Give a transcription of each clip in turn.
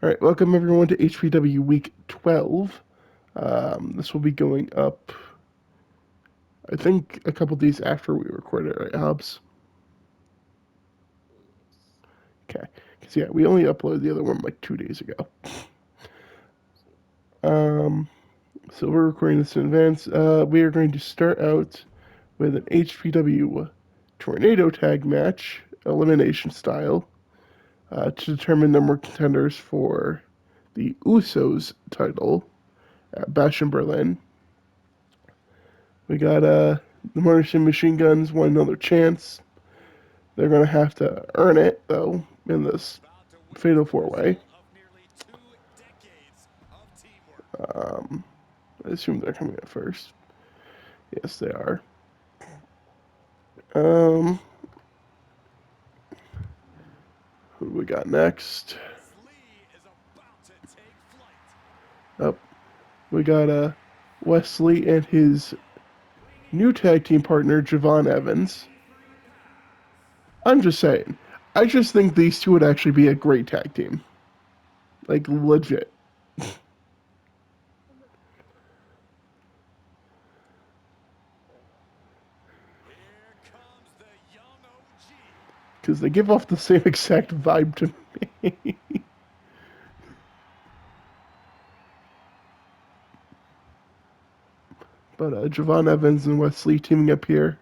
All right, welcome everyone to HPW Week 12. This will be going up, I think, a couple days after we record it, right, Hobbs? Okay, because yeah, we only uploaded the other one like 2 days ago. So we're recording this in advance. We are going to start out with an HPW Tornado Tag match, elimination style, to determine number of contenders for the Usos title at Bash in Berlin. We got the Martian Machine Guns want another chance. They're going to have to earn it, though, in this Fatal 4-Way. I assume they're coming at first. Yes, they are. Who do we got next? Oh, we got Wesley and his new tag team partner, Javon Evans. I'm just saying. I just think these two would actually be a great tag team. Like, legit. Because they give off the same exact vibe to me. But Javon Evans and Wesley teaming up here,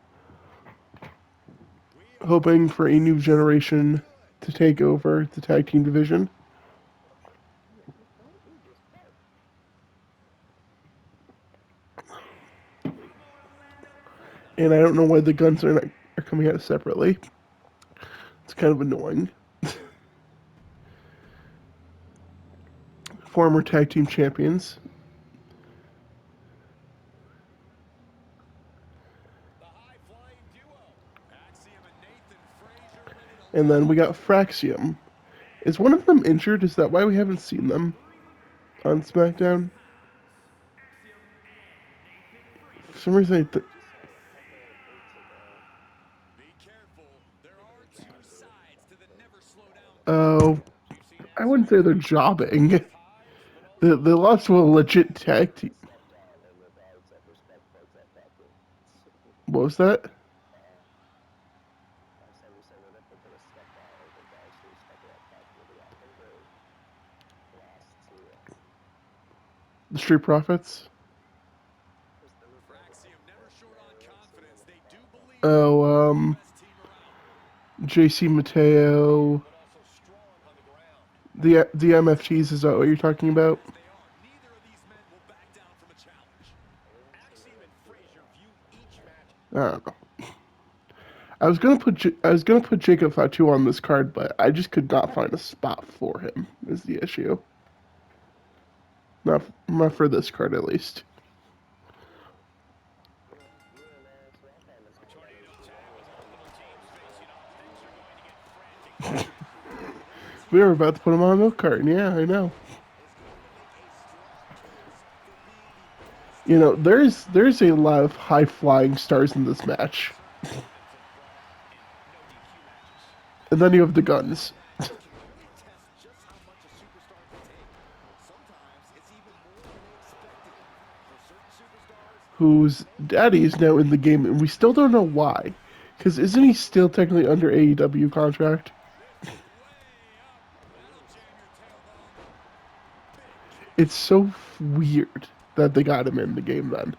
hoping for a new generation to take over the tag team division. And I don't know why the guns are coming out separately. It's kind of annoying. Former tag team champions. And then we got Fraxium. Is one of them injured? Is that why we haven't seen them on SmackDown? For some reason, oh, I wouldn't say they're jobbing. They lost to a legit tag team. What was that? The Street Profits? Oh, JC Mateo. The MFTs, is that what you're talking about? I don't know. I was gonna put Jacob Fatu on this card, but I just could not find a spot for him. Is the issue? Not for this card at least. We were about to put him on a milk carton. Yeah, I know. You know, there's a lot of high flying stars in this match. And then you have the guns. Whose daddy is now in the game, and we still don't know why. Because isn't he still technically under AEW contract? It's so weird that they got him in the game then.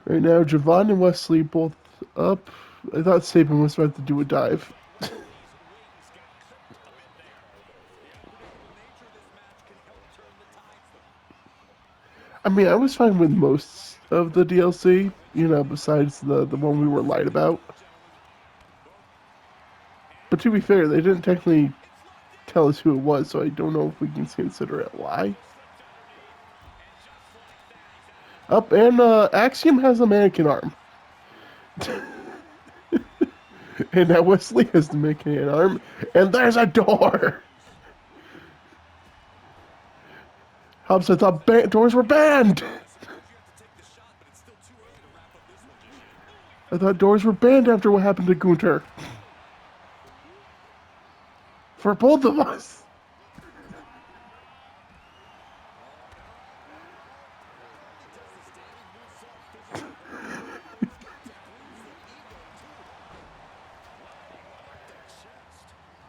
Right now, Javon and Wesley both up. I thought Saban was about to do a dive. I mean, I was fine with most of the DLC, you know, besides the one we were lied about. But to be fair, they didn't technically tell us who it was, so I don't know if we can consider it a lie. Up, and Axiom has a mannequin arm. And now Wesley has the mannequin arm, and there's a door! Hobbs, I thought doors were banned! I thought doors were banned after what happened to Gunter. for both of us.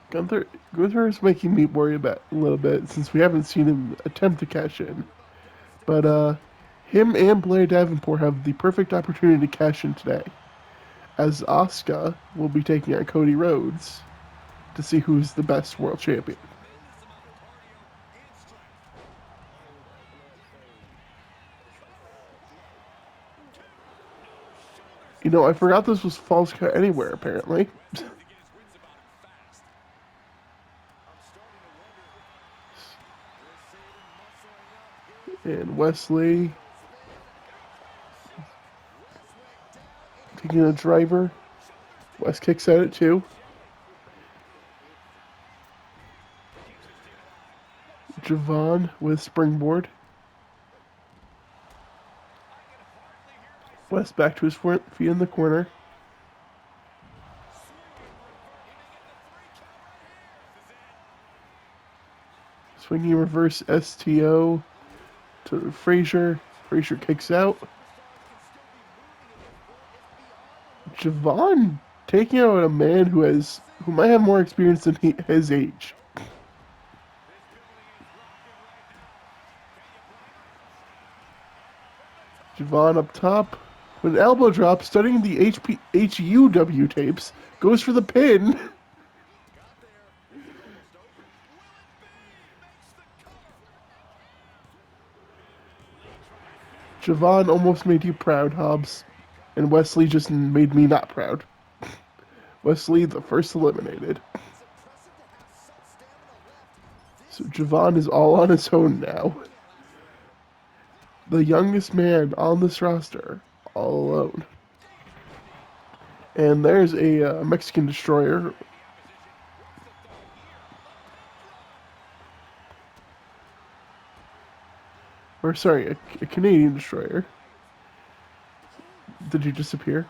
Gunther is making me worry about a little bit since we haven't seen him attempt to cash in. But him and Blair Davenport have the perfect opportunity to cash in today, as Asuka will be taking on Cody Rhodes to see who's the best world champion. You know, I forgot this was Falls Count Anywhere, apparently. And Wesley taking a driver. West kicks at it too. Javon with springboard. West back to his front feet in the corner. Swinging reverse STO to Frazier. Frazier kicks out. Javon taking out a man who might have more experience than his age. Javon up top with an elbow drop, studying the HUW tapes, goes for the pin. Javon almost made you proud, Hobbs. And Wesley just made me not proud. Wesley, the first eliminated. So Javon is all on his own now. The youngest man on this roster, all alone. And there's a Mexican destroyer. Or sorry, a Canadian destroyer. Did you disappear?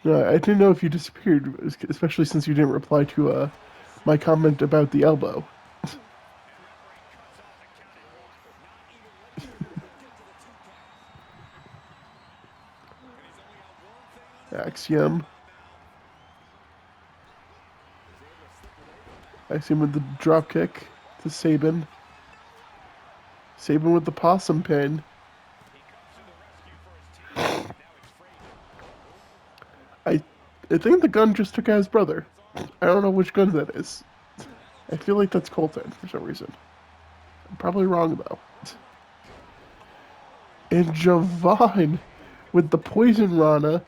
No, I didn't know if you disappeared, especially since you didn't reply to my comment about the elbow. Axiom. Axiom with the drop kick to Sabin. Sabin with the possum pin. I think the gun just took out his brother. I don't know which gun that is. I feel like that's Colton for some reason. I'm probably wrong though. And Javon with the poison Rana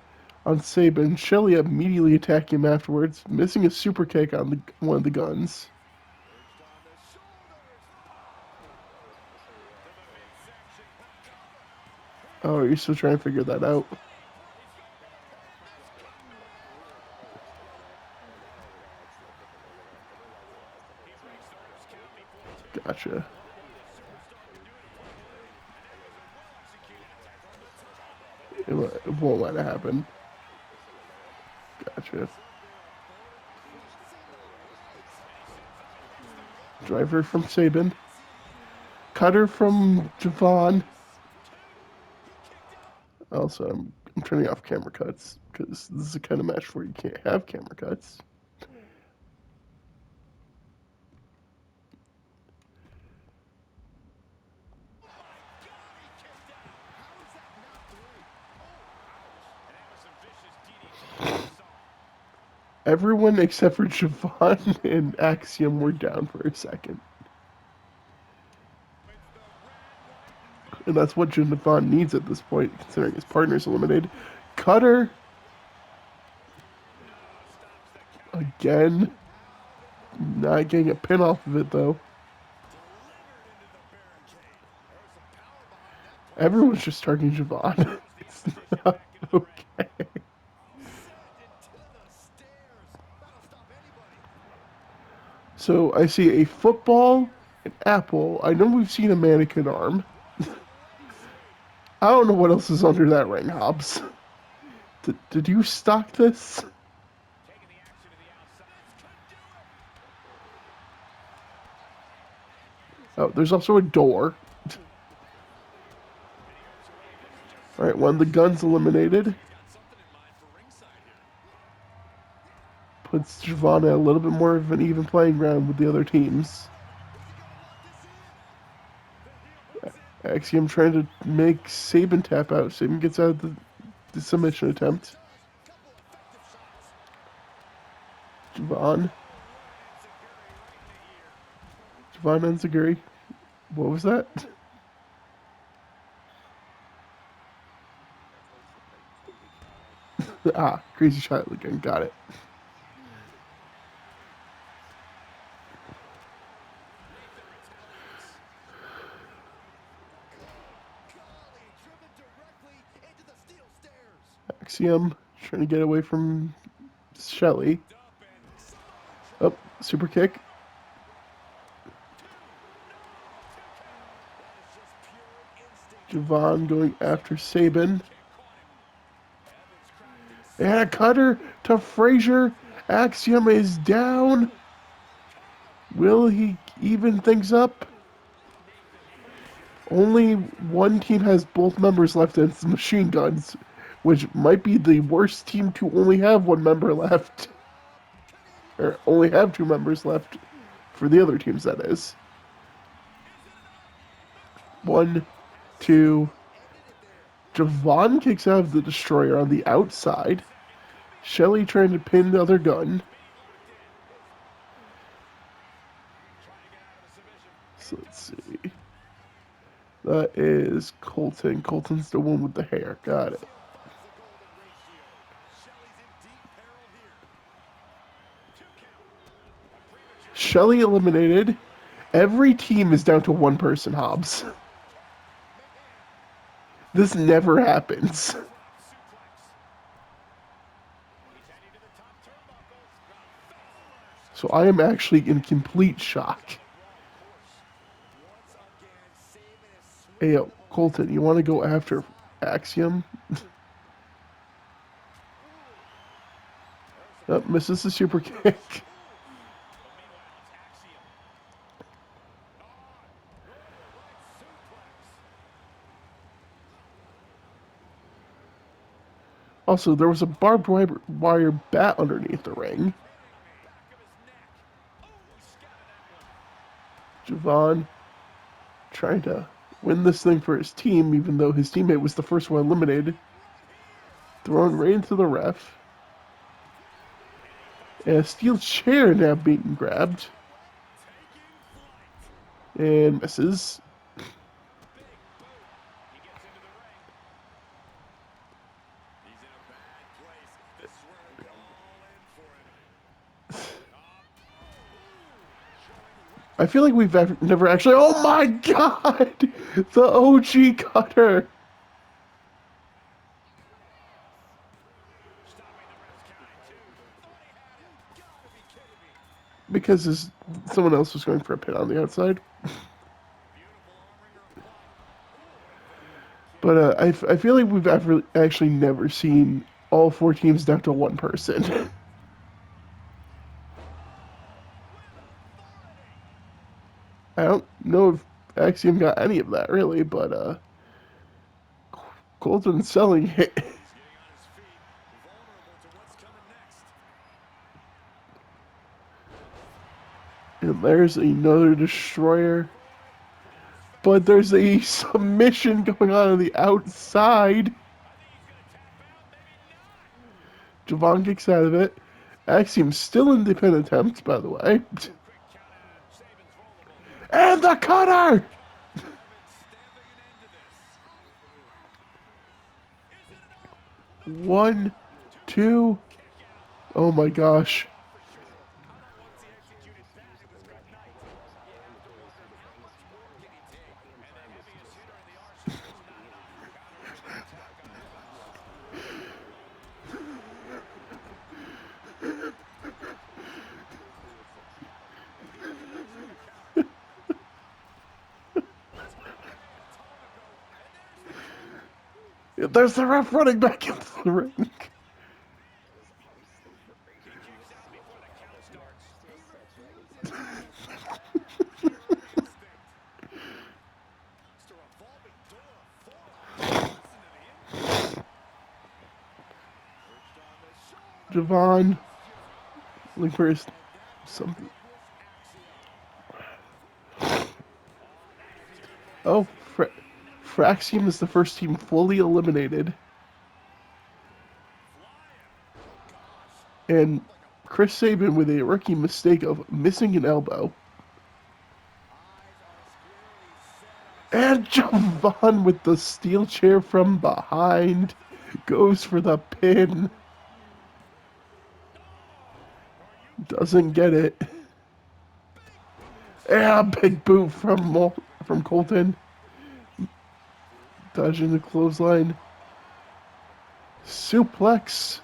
on Sabin. Shelly immediately attacking him afterwards, missing a super kick on one of the guns. Oh, you're still trying to figure that out. Gotcha. It won't let it happen. Gotcha. Driver from Sabin. Cutter from Javon. Also, I'm turning off camera cuts because this is the kind of match where you can't have camera cuts. Everyone except for Javon and Axiom were down for a second. And that's what Javon needs at this point, considering his partner's eliminated. Cutter. Again. Not getting a pin off of it, though. Everyone's just targeting Javon. It's not okay. So I see a football, an apple. I know we've seen a mannequin arm. I don't know what else is under that ring, Hobbs. Did you stock this? Oh, there's also a door. Alright, one of the guns eliminated. Puts Giovanna a little bit more of an even playing ground with the other teams. Axiom trying to make Sabin tap out. Sabin gets out of the submission attempt. Javon. Javon Enziguri. What was that? Ah, crazy shot again. Got it. Axiom trying to get away from Shelly. Oh, super kick. Javon going after Sabin. And a cutter to Frazier. Axiom is down. Will he even things up? Only one team has both members left, and it's the Machine Guns, which might be the worst team to only have one member left. Or only have two members left for the other teams, that is. 1, 2. Javon kicks out of the Destroyer on the outside. Shelly trying to pin the other gun. So let's see. That is Colton. Colton's the one with the hair. Got it. Shelly eliminated. Every team is down to one person, Hobbs. This never happens. So I am actually in complete shock. Hey, yo, Colton, you want to go after Axiom? Oh, misses the super kick. Also, there was a barbed wire bat underneath the ring. Javon trying to win this thing for his team, even though his teammate was the first one eliminated. Thrown right into the ref. And a steel chair now being grabbed. And misses. I feel like we've never actually. Oh my god! The OG cutter! Because someone else was going for a pin on the outside. But I feel like we've actually never seen all four teams down to one person. I don't know if Axiom got any of that really, but Colton selling it. And there's another destroyer. But there's a submission going on the outside. Javon kicks out of it. Axiom still in the pin attempt, by the way. And the cutter! One, two. Oh my gosh. There's the ref running back into the ring. Javon, looking for his something. Oh, Fraxium is the first team fully eliminated. And Chris Sabin with a rookie mistake of missing an elbow. And Javon with the steel chair from behind goes for the pin. Doesn't get it. And big boot from Colton. Dodging the clothesline. Suplex.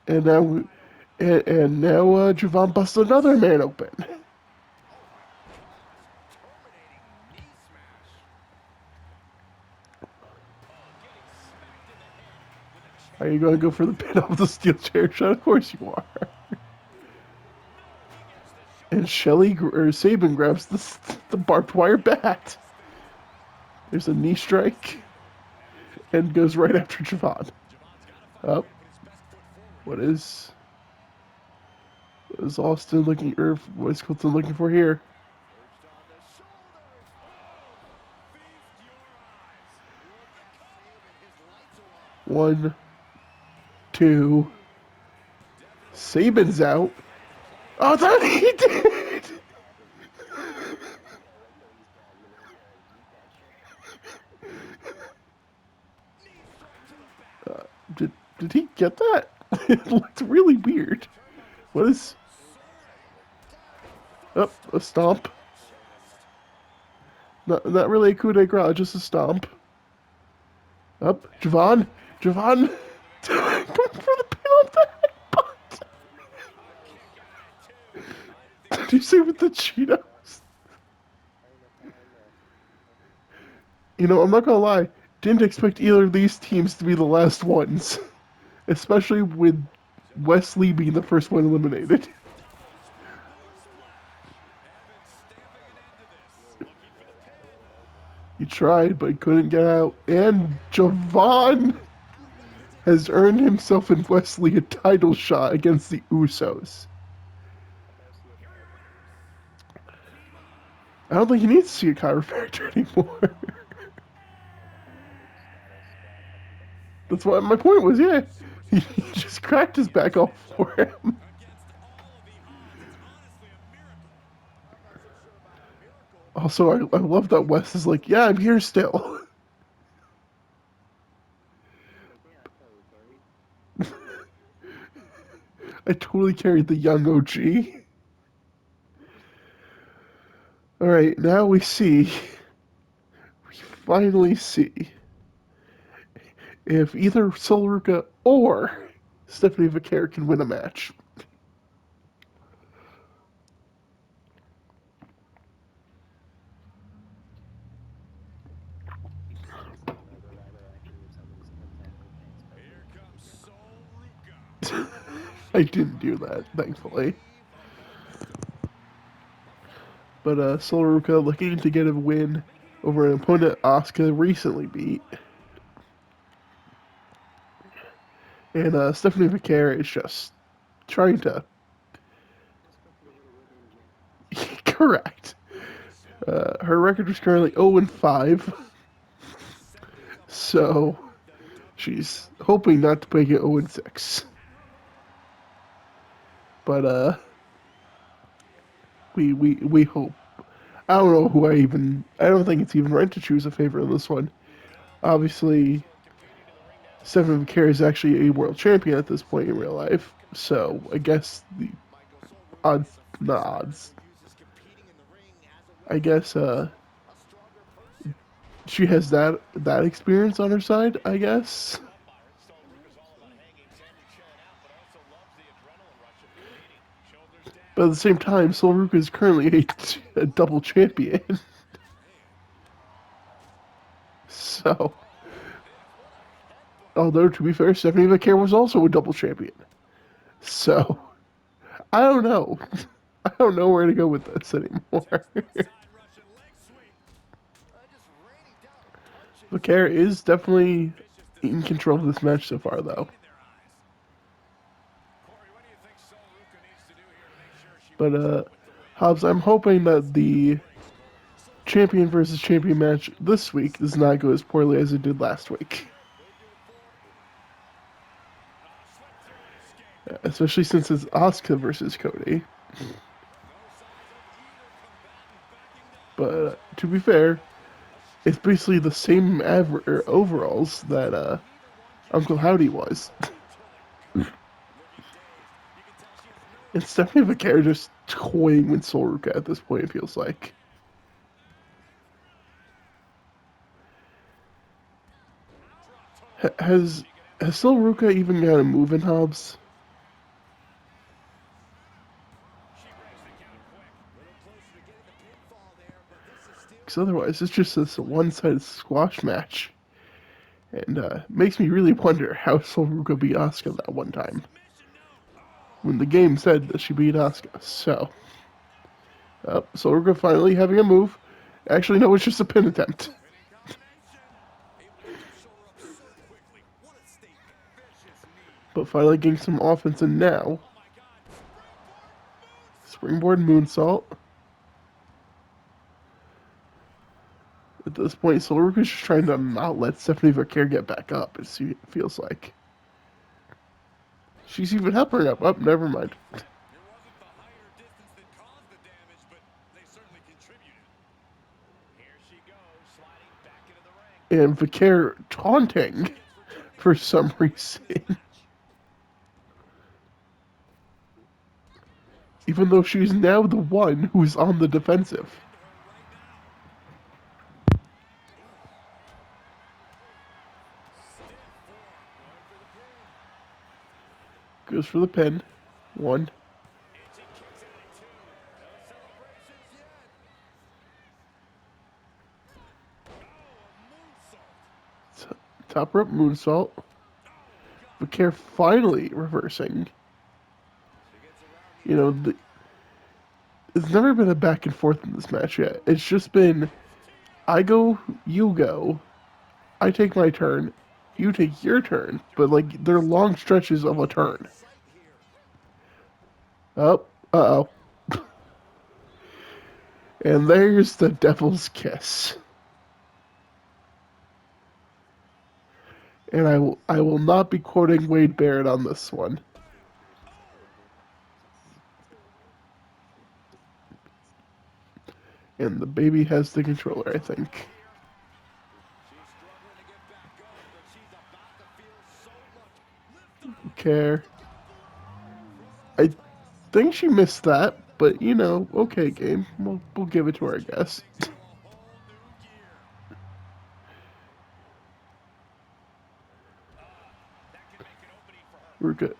And now, Javon busts another man open. Are you going to go for the pin off the steel chair shot? Of course you are. And Sabin grabs the barbed wire bat. There's a knee strike. And goes right after Javon. Up. What is Austin looking, or what is Colton looking for here? One, two. Sabin's out. Oh, that he did! Did he get that? It looked really weird. What is... Oh, a stomp. Not really a coup de grace, just a stomp. Up, Javon! Javon! Going for the pin on that butt! Did you say with the Cheetos? You know, I'm not gonna lie. Didn't expect either of these teams to be the last ones. Especially with Wesley being the first one eliminated. He tried, but couldn't get out. And Javon has earned himself and Wesley a title shot against the Usos. I don't think he needs to see a chiropractor anymore. That's what my point was, yeah. He just cracked his back all for him. Also, I love that Wes is like, yeah, I'm here still. I totally carried the young OG. Alright, now we finally see if either Solruka or Stephanie Vaquer can win a match. I didn't do that, thankfully. But Solruka looking to get a win over an opponent Asuka recently beat. And Stephanie Vaquer is just trying to... Correct. Her record is currently 0-5. So she's hoping not to make it 0-6. But we hope. I don't know who I don't think it's even right to choose a favorite in this one. Obviously, Stephanie Vaquer is actually a world champion at this point in real life, so I guess the odds. I guess she has that experience on her side, I guess. But at the same time, Sol Ruka is currently a double champion. So, although to be fair, Stephanie McCare was also a double champion. So, I don't know. I don't know where to go with this anymore. McCare is definitely in control of this match so far, though. But, Hobbs, I'm hoping that the champion versus champion match this week does not go as poorly as it did last week. Especially since it's Asuka versus Cody. But to be fair, it's basically the same overalls that Uncle Howdy was. And Stephanie McCare just toying with Sol Ruka at this point, it feels like. Has Sol Ruka even got a move in, Hobbs? Because otherwise, it's just this one-sided squash match. And makes me really wonder how Sol Ruka beat Asuka that one time. When the game said that she beat Asuka. So, Sol Ruka finally having a move. Actually, no, it's just a pin attempt. But finally getting some offense in now. Springboard moonsault. At this point, Sol Ruka's just trying to not let Stephanie McCare get back up, it feels like. She's even helping her up. Oh, never mind. And McCare taunting for some reason. Even though she's now the one who's on the defensive. Goes for the pin. One. Top rope moonsault. McCare finally reversing. You know, it's never been a back and forth in this match yet. It's just been, I go, you go, I take my turn, you take your turn, but like they're long stretches of a turn. Oh, uh-oh. And there's the devil's kiss. And I will not be quoting Wade Barrett on this one. And the baby has the controller, I think. Care. I think she missed that, but you know, okay, game. We'll give it to her, I guess.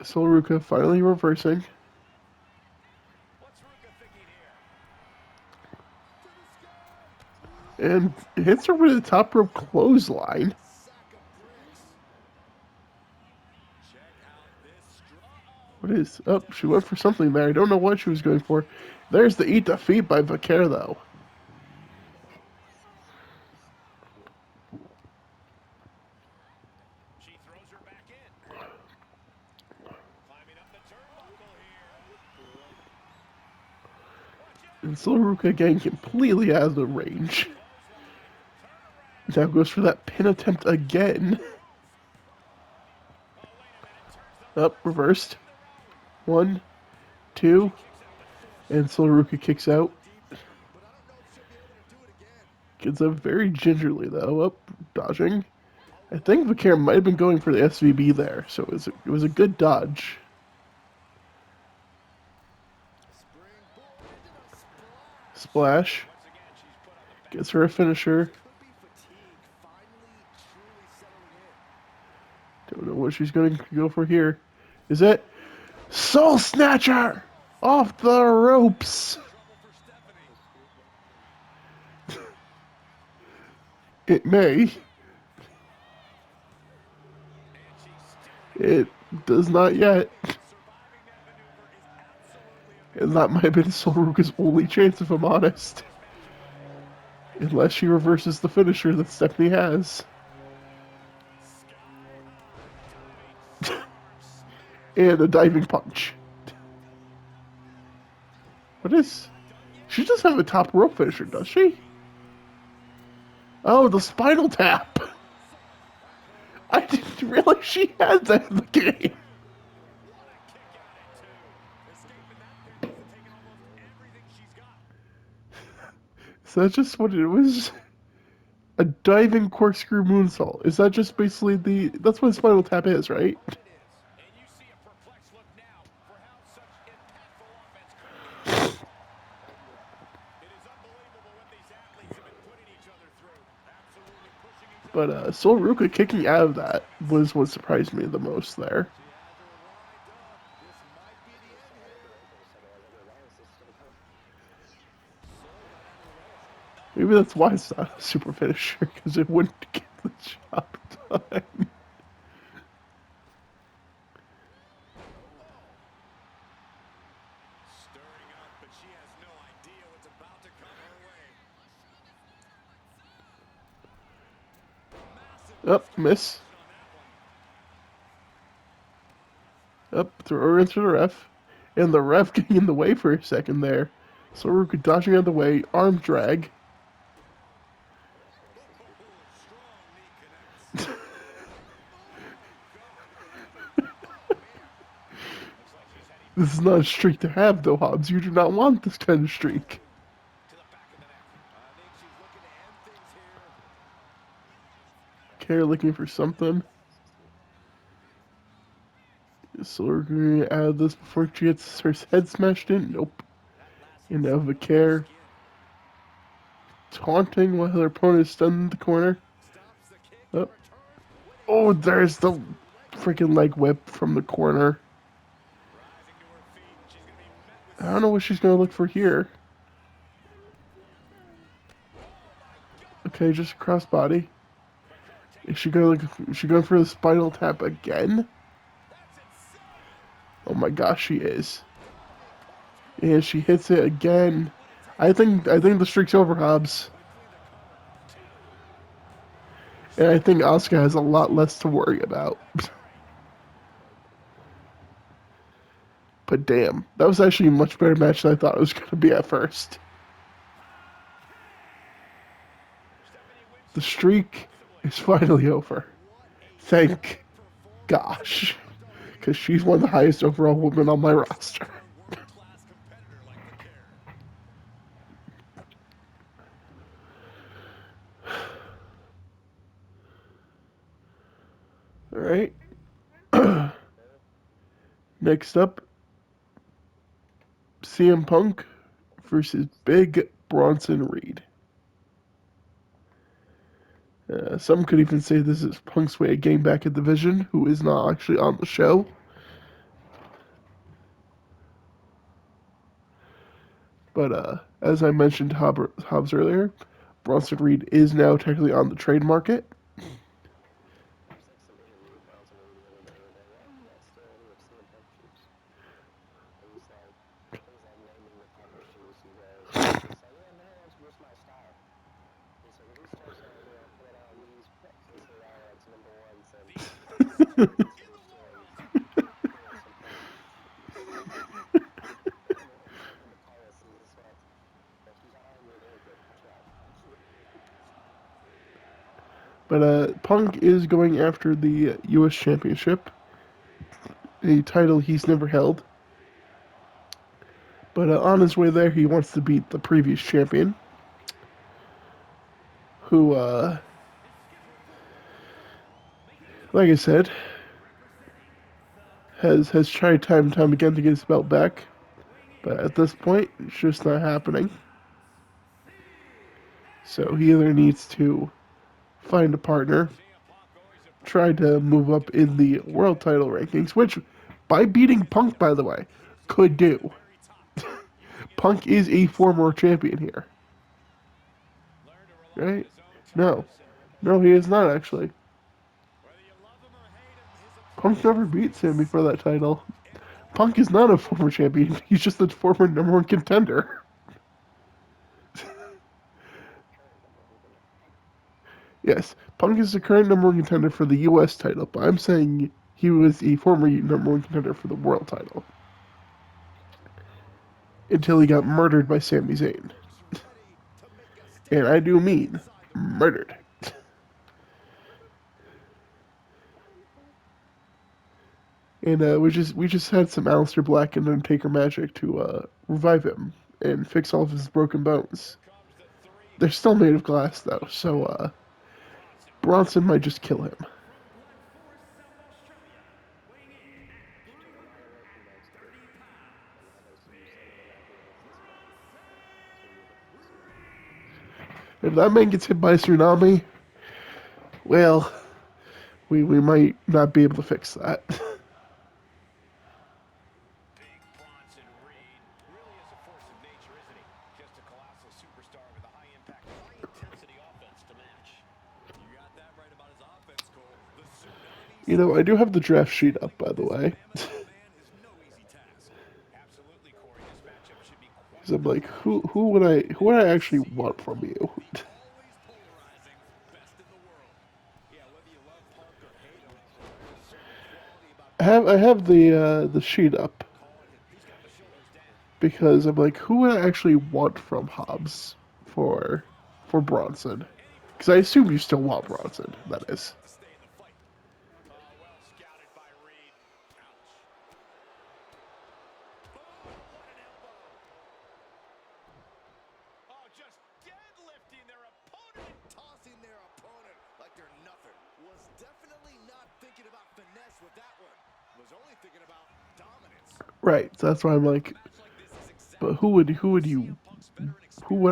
Sol Ruka finally reversing. And hits her with a top rope clothesline. What is up? Oh, she went for something there. I don't know what she was going for. There's the eat the feet by McCare, though. She throws her back in. Climbing up the turnbuckle here. And Sol Ruka getting completely out of the range. Now goes for that pin attempt again. Up, reversed. 1, 2, and Sol Ruka kicks out. Gets up very gingerly though, up, dodging. I think McCare might have been going for the SVB there, so it was a good dodge. Splash. Gets her a finisher. Don't know what she's going to go for here. Is it Soul Snatcher? Off the ropes. It may. It does not yet. And that might have been Solruka's only chance, if I'm honest. Unless she reverses the finisher that Stephanie has. And a diving punch. What is... She does have a top rope finisher, does she? Oh, the spinal tap. I didn't realize she had that in the game. Is that just what it was? A diving corkscrew moonsault. Is that just basically the... That's what a spinal tap is, right? But Solruka kicking out of that was what surprised me the most there. Maybe that's why it's not a super finisher, because it wouldn't get the job done. Up, miss. Up, throw her into the ref. And the ref getting in the way for a second there. Solruka dodging out of the way, arm drag. This is not a streak to have, though, Hobbs. You do not want this kind of streak. Okay, looking for something. So we're going to add this before she gets her head smashed in. Nope. And now Vicaire taunting while her opponent is stunned in the corner. Oh, oh, there's the freaking leg whip from the corner. I don't know what she's going to look for here. Okay, just a crossbody. Is she going for the spinal tap again? Oh my gosh, she is. And she hits it again. I think the streak's over, Hobbs. And I think Asuka has a lot less to worry about. But damn, that was actually a much better match than I thought it was going to be at first. The streak is finally over. Thank gosh. Because she's one of the highest overall women on my roster. Alright. Next up, CM Punk versus Big Bronson Reed. Some could even say this is Punk's way of getting back at the Vision, who is not actually on the show. But as I mentioned Hobbs earlier, Bronson Reed is now technically on the trade market. But Punk is going after the U.S. Championship, a title he's never held. But on his way there, he wants to beat the previous champion, who, like I said, has tried time and time again to get his belt back. But at this point, it's just not happening. So he either needs to find a partner, try to move up in the world title rankings, which, by beating Punk, by the way, could do. Punk is a former champion here, right? No. No, he is not actually. Punk never beat Sammy for that title. Punk is not a former champion. He's just a former number one contender. Yes, Punk is the current number one contender for the U.S. title, but I'm saying he was a former number one contender for the world title until he got murdered by Sami Zayn. And I do mean murdered. And we just had some Aleister Black and Undertaker magic to revive him and fix all of his broken bones. They're still made of glass though, so Bronson might just kill him. If that man gets hit by a tsunami, well, we might not be able to fix that. You know, I do have the draft sheet up, by the way. Because I'm like, who would I actually want from you? I have the sheet up because I'm like, who would I actually want from Hobbs for Bronson? Because I assume you still want Bronson. That is. Right. So that's why I'm like, but who would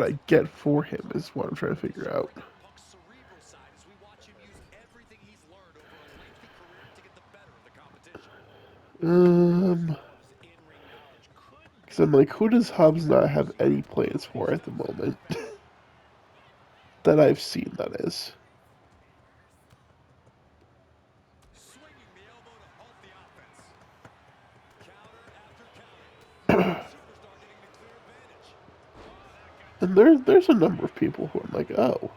I get for him is what I'm trying to figure out. Um, because I'm like, who does Hobbs not have any plans for at the moment that I've seen? That is. And there's a number of people who I'm like, oh,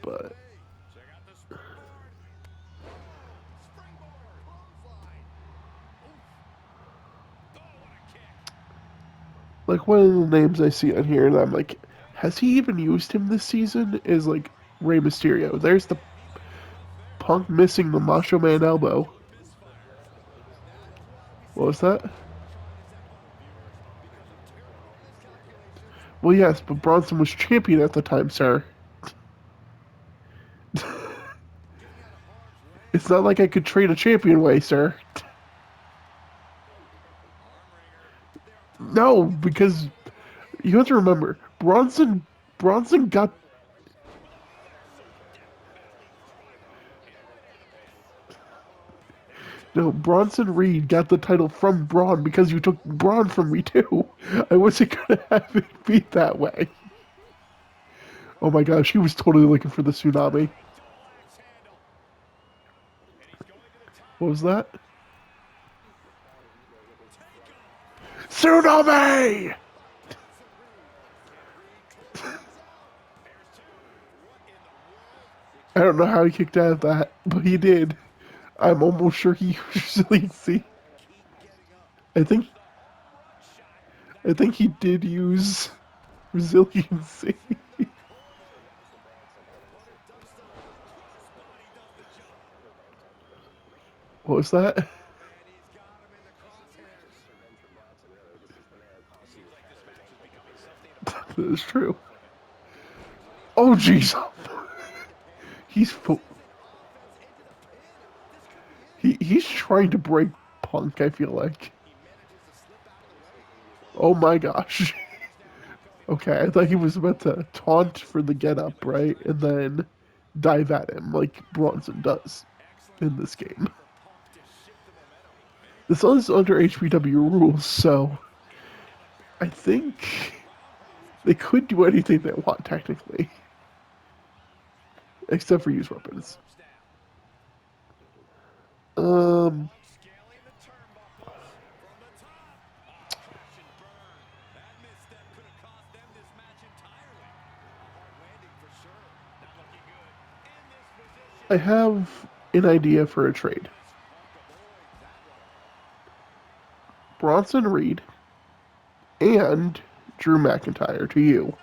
but like one of the names I see on here, and I'm like, has he even used him this season? Is like Rey Mysterio. There's the Punk missing the Macho Man elbow. What was that? Well, yes, but Bronson was champion at the time, sir. It's not like I could trade a champion away, sir. No, because you have to remember, Bronson got no Bronson Reed got the title from Braun because you took Braun from me too. I wasn't gonna have it be that way. Oh my gosh, he was totally looking for the tsunami. What was that? Tsunami! I don't know how he kicked out of that, but he did. I'm almost sure he usually see. I think I think he did use resiliency. What was that? That is true. Oh jeez. He's he's trying to break Punk, I feel like. Oh my gosh. Okay, I thought he was about to taunt for the get up, right? And then dive at him like Bronson does in this game. This is under HPW rules, so I think they could do anything they want technically, except for use weapons. Um, I have an idea for a trade. Bronson Reed and Drew McIntyre to you.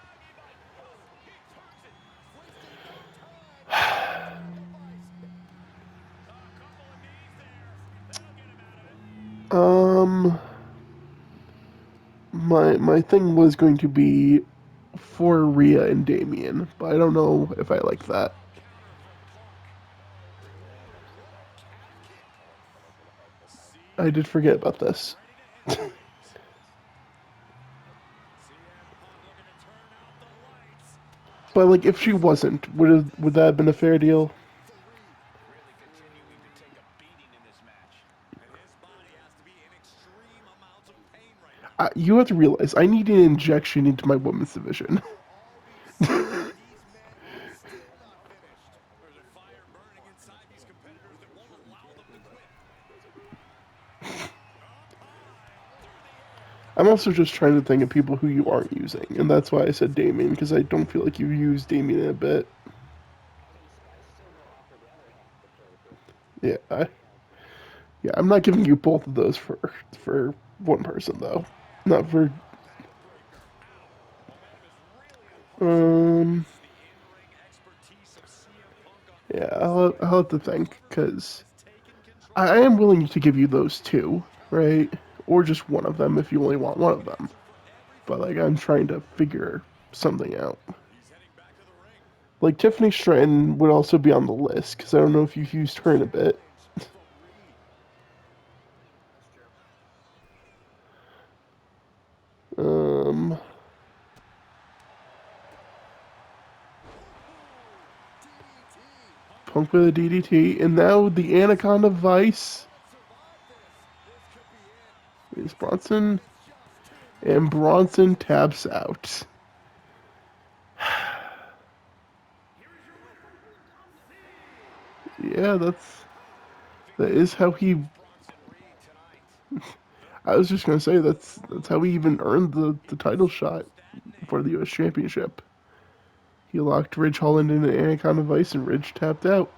Um, my thing was going to be for Rhea and Damien, but I don't know if I like that. I did forget about this. But like, if she wasn't, would that have been a fair deal? You have to realize I need an injection into my women's division. I'm also just trying to think of people who you aren't using, and that's why I said Damien, because I don't feel like you've used Damien in a bit. Yeah, yeah, I'm not giving you both of those for one person though. Not for um. Yeah, I'll have to think because I am willing to give you those two, right? Or just one of them if you only want one of them. But like I'm trying to figure something out. Like Tiffany Stratton would also be on the list because I don't know if you've used her in a bit. Um, Punk with a DDT, and now the Anaconda Vice is Bronson, and Bronson taps out. Yeah, that is how he. I was just gonna say that's how he even earned the title shot for the U.S. Championship. He locked Ridge Holland in an Anaconda Vice, and Ridge tapped out.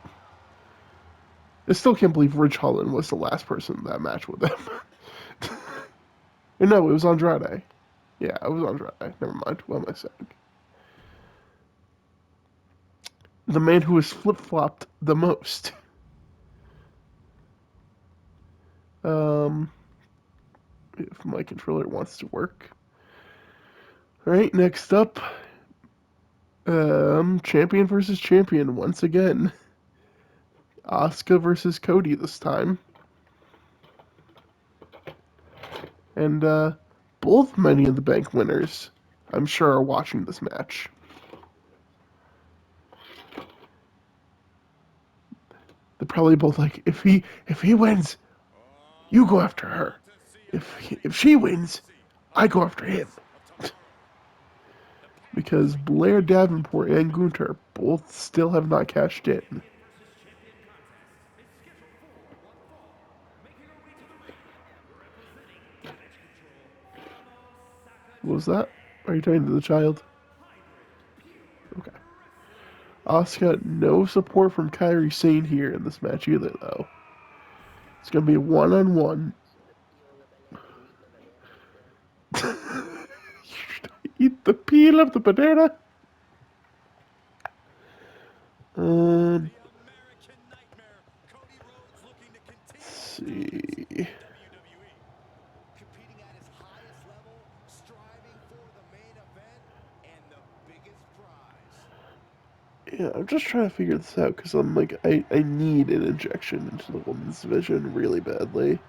I still can't believe Ridge Holland was the last person in that match with him. No, it was Andrade. Yeah, it was Andrade. Never mind. What am I saying? The man who has flip flopped the most. Um, if my controller wants to work. All right, next up, champion versus champion once again. Asuka versus Cody this time, and both Money in the Bank winners, I'm sure, are watching this match. They're probably both like, if he wins, you go after her. If she wins, I go after him. Because Blair Davenport and Gunter both still have not cashed in. What was that? Are you talking to the child? Okay. Asuka, no support from Kairi Sane here in this match either, though. It's gonna be one-on-one. Eat the peel of the banana. Um, let's see. Yeah, I'm just trying to figure this out because I'm like, I need an injection into the women's division really badly.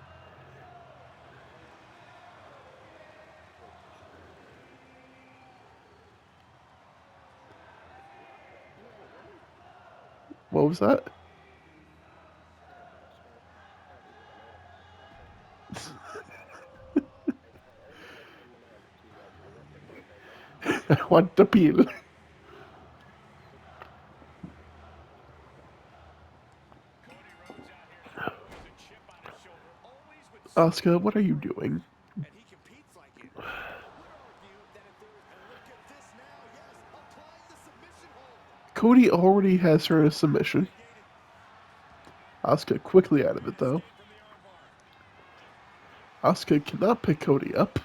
What was that? I want the peel. Asuka, what are you doing? Cody already has her in a submission. Asuka quickly out of it, though. Asuka cannot pick Cody up.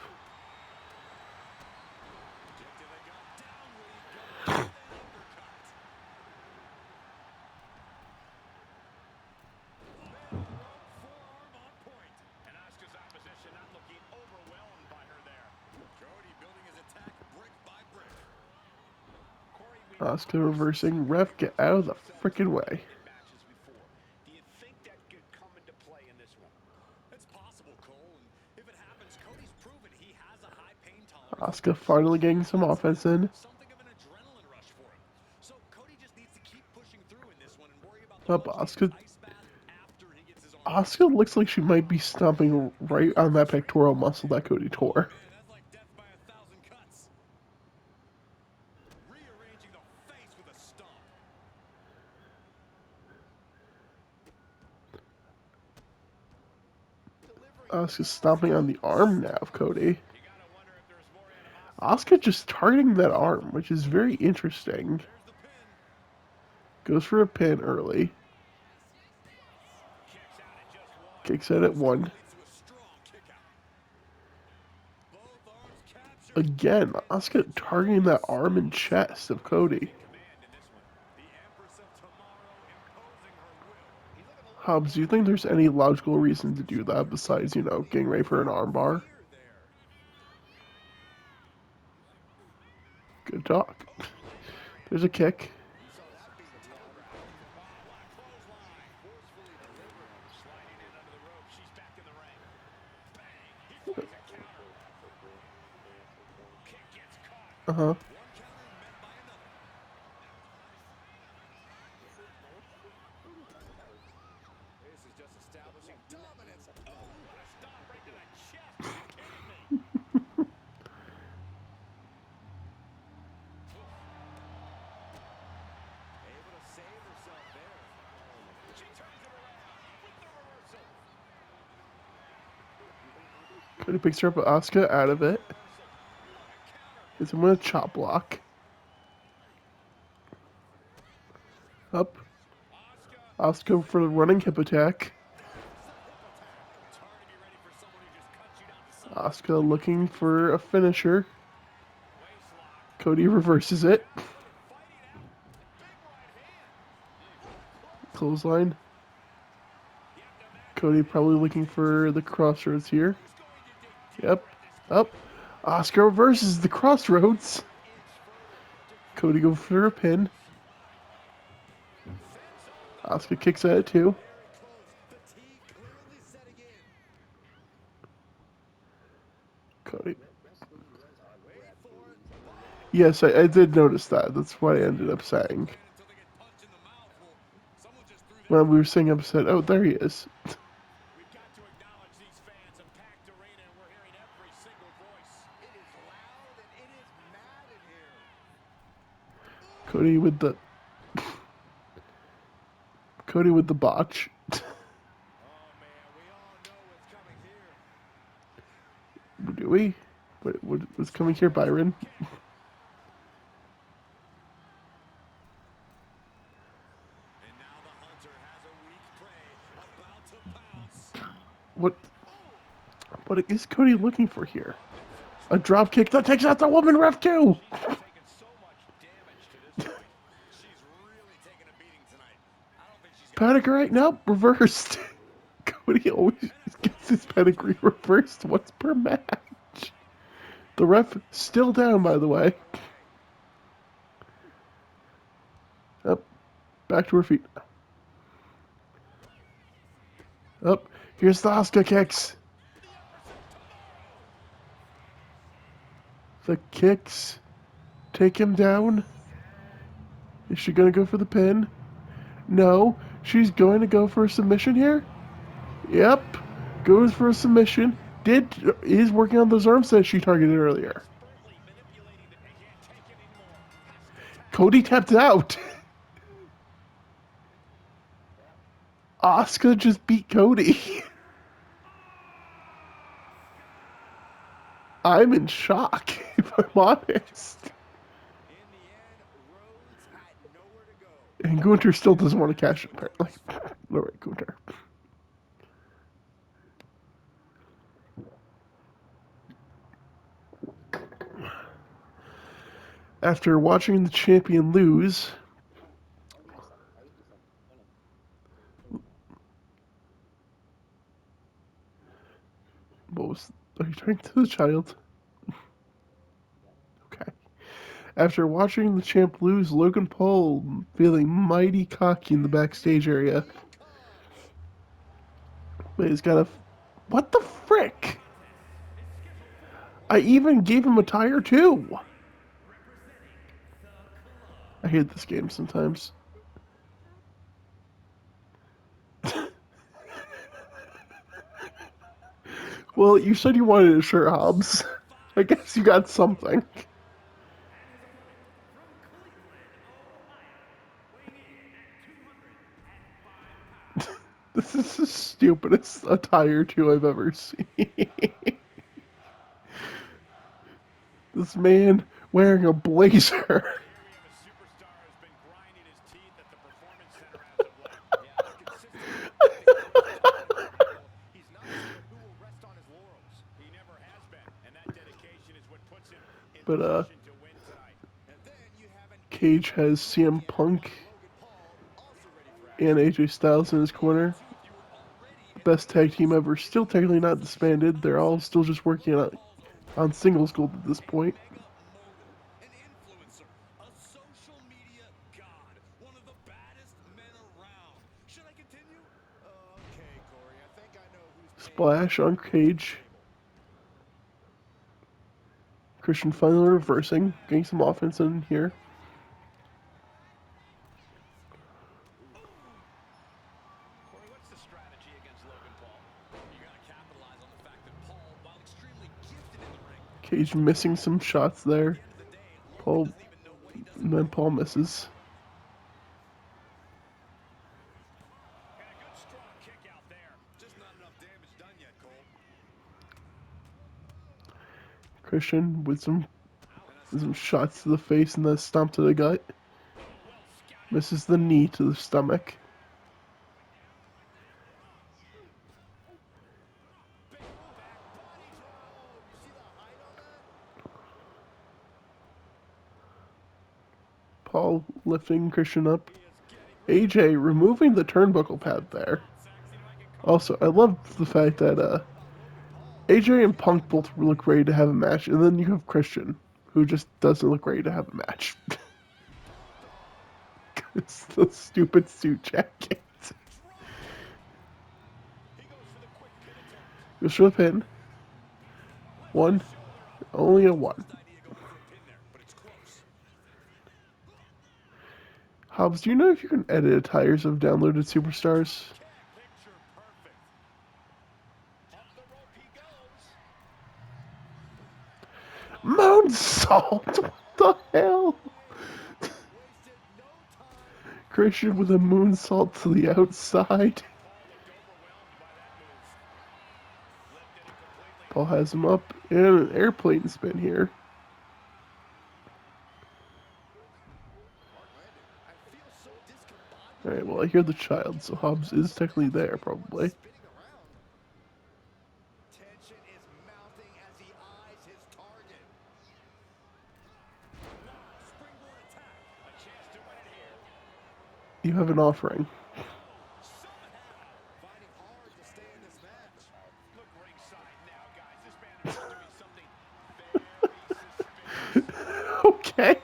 Asuka reversing. Ref, get out of the freaking way. Asuka finally getting some offense in. Up, Asuka. Asuka looks like she might be stomping right on that pectoral muscle that Cody tore. Asuka's stomping on the arm now of Cody. Asuka just targeting that arm, which is very interesting. Goes for a pin early. Kicks out at 1. Again, Asuka targeting that arm and chest of Cody. Hobbs, do you think there's any logical reason to do that besides, getting ready for an armbar? Good talk. There's a kick. Uh-huh. Cody picks her up with Asuka out of it. Hits him with a chop block. Up. Asuka for the running hip attack. Asuka looking for a finisher. Cody reverses it. Clothesline. Cody probably looking for the crossroads here. Yep. Up. Asuka reverses the crossroads. Cody goes for a pin. Asuka kicks at it too. Cody. Yes, I did notice that. That's what I ended up saying. When we were saying upset, oh, there he is. Cody with the botch. Do we? What's coming here, Byron? What is Cody looking for here? A drop kick that takes out the woman ref too. Pedigree? Nope, reversed. Cody always gets his pedigree reversed once per match. The ref still down, by the way. Up, back to her feet. Up, here's the Asuka kicks. The kicks take him down. Is she gonna go for the pin? No, she's going to go for a submission here. Yep, goes for a submission. Is working on those arms that she targeted earlier. Cody tapped out. Asuka just beat Cody. I'm in shock, if I'm honest. And Gunter still doesn't want to cash it, apparently. Alright, Gunter. After watching the champion lose, are you talking to the child? Okay. After watching the champ lose, Logan Paul feeling mighty cocky in the backstage area. But he's got a. What the frick? I even gave him a tire too. I hate this game sometimes. Well, you said you wanted a shirt, Hobbs. I guess you got something. This is the stupidest attire too I've ever seen. This man wearing a blazer. But Cage has CM Punk and AJ Styles in his corner. Best tag team ever. Still technically not disbanded. They're all still just working on singles gold at this point. Splash on Cage. Christian finally reversing, getting some offense in here. Cage missing some shots there. Paul, and then Paul misses. Christian with some shots to the face and then stomp to the gut. Misses the knee to the stomach. Paul lifting Christian up. AJ removing the turnbuckle pad there. Also, I love the fact that AJ and Punk both look ready to have a match, and then you have Christian, who just doesn't look ready to have a match. It's the stupid suit jacket. Goes for the pin. One. Only a one. Hobbs, do you know if you can edit attires of downloaded superstars? Moonsault! What the hell? Christian with a moonsault to the outside. Paul has him up and an airplane spin here. Alright, well, I hear the child, so Hobbs is technically there, probably. You have an offering. Okay.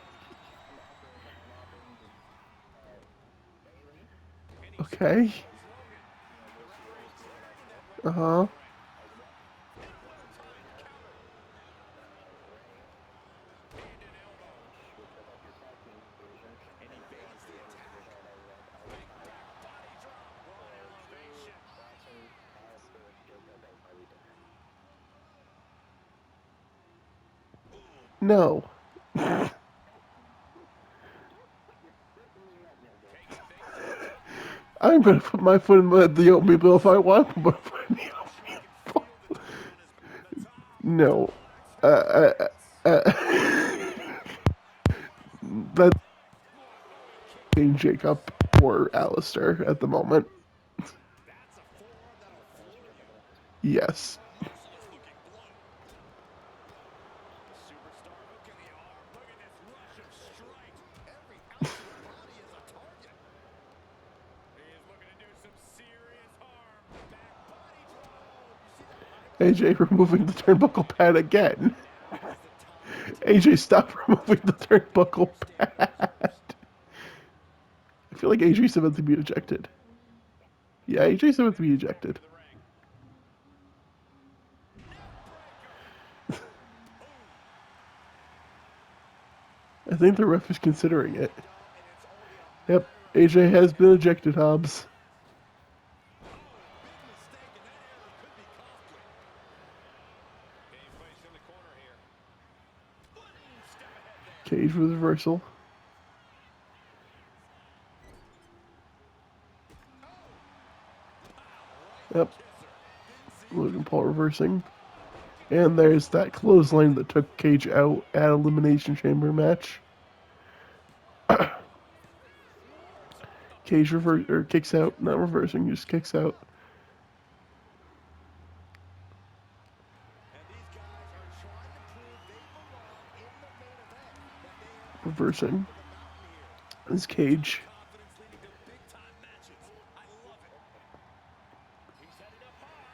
Okay. Uh-huh. No. I'm gonna put my foot in the oatmeal if I want to put my foot in the oatmeal. No. That's Jacob or Alistair at the moment. Yes. AJ removing the turnbuckle pad again. AJ, stop removing the turnbuckle pad. I feel like AJ's about to be ejected. Yeah, AJ's about to be ejected. I think the ref is considering it. Yep, AJ has been ejected, Hobbs. Cage with reversal. Yep. Logan Paul reversing. And there's that clothesline that took Cage out at Elimination Chamber match. Cage kicks out, not reversing, just kicks out. Reversing. Is Cage.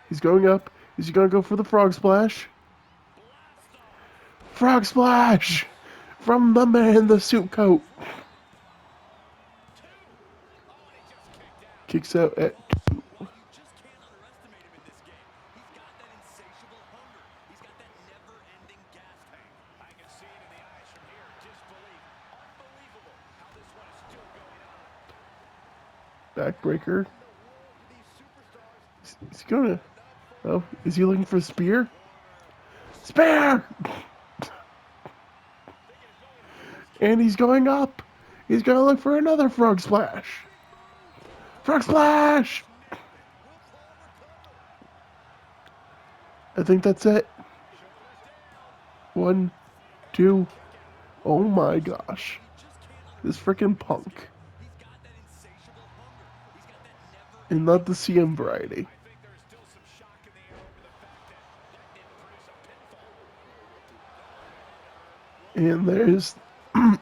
He's going up. Is he gonna go for the frog splash? Frog splash! From the man in the suit coat. Kicks out at 2. Backbreaker. Is he gonna... Oh, is he looking for a spear? Spear! And he's going up. He's gonna look for another frog splash. Frog splash! I think that's it. 1, 2. Oh my gosh. This freaking Punk. And not the CM variety. And there's... I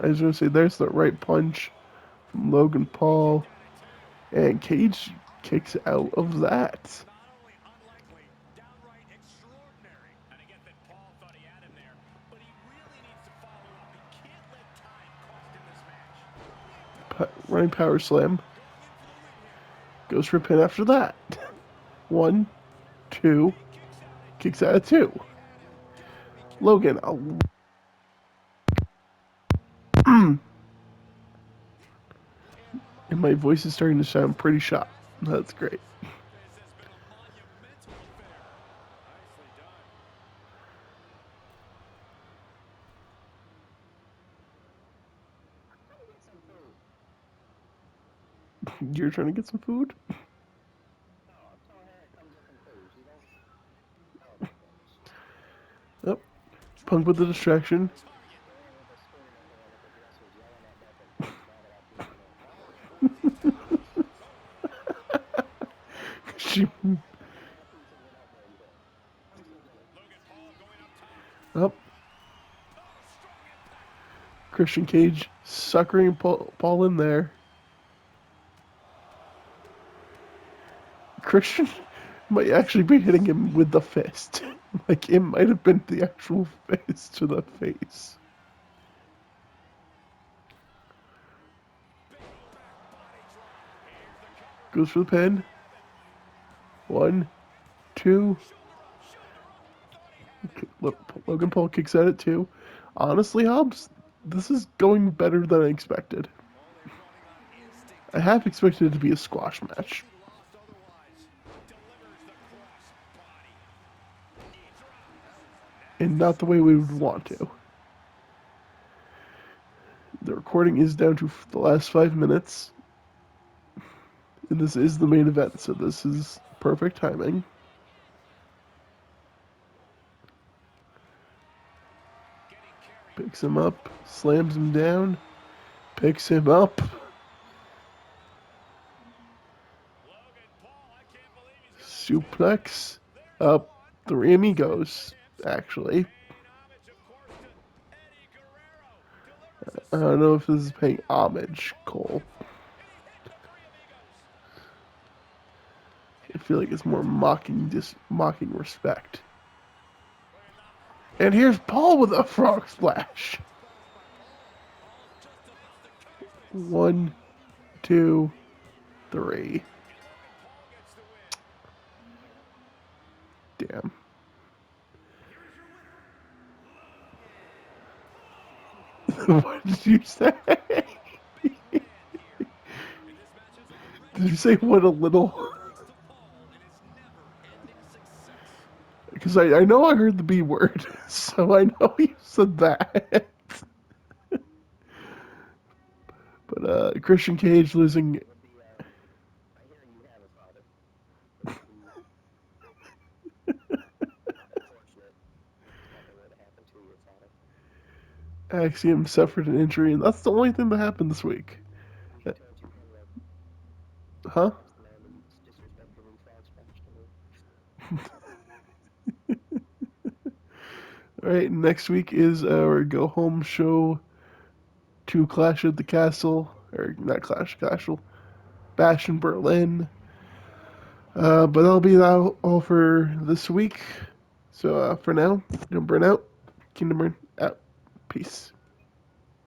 was going to say, there's the right punch from Logan Paul. And Cage kicks out of that. Running power slam. Goes for a pin after that. 1, 2. Kicks out of 2. Logan. And my voice is starting to sound pretty shot. That's great. You're trying to get some food? Yep. Punk with the distraction. She... Up. Christian Cage suckering Paul in there. Christian might actually be hitting him with the fist. Like, it might have been the actual fist to the face. Goes for the pin. 1, 2. Logan Paul kicks out at 2. Honestly, Hobbs, this is going better than I expected. I half expected it to be a squash match. And not the way we would want to. The recording is down to the last 5 minutes. And this is the main event, so this is perfect timing. Picks him up, slams him down, picks him up. Suplex up. Three amigos, actually. I don't know if this is paying homage, Cole. I feel like it's more mocking respect. And here's Paul with a frog splash. 1, 2, 3. Damn. What did you say? Did you say what a little? Because I know I heard the B word, so I know you said that. But Christian Cage losing. Axiom suffered an injury, and that's the only thing that happened this week. Huh? All right, next week is our go home show to Clash at the Castle, or not Clash of the Castle, Bash in Berlin. But that'll be all for this week. So for now, don't burn out. Kingdom Run out. Peace.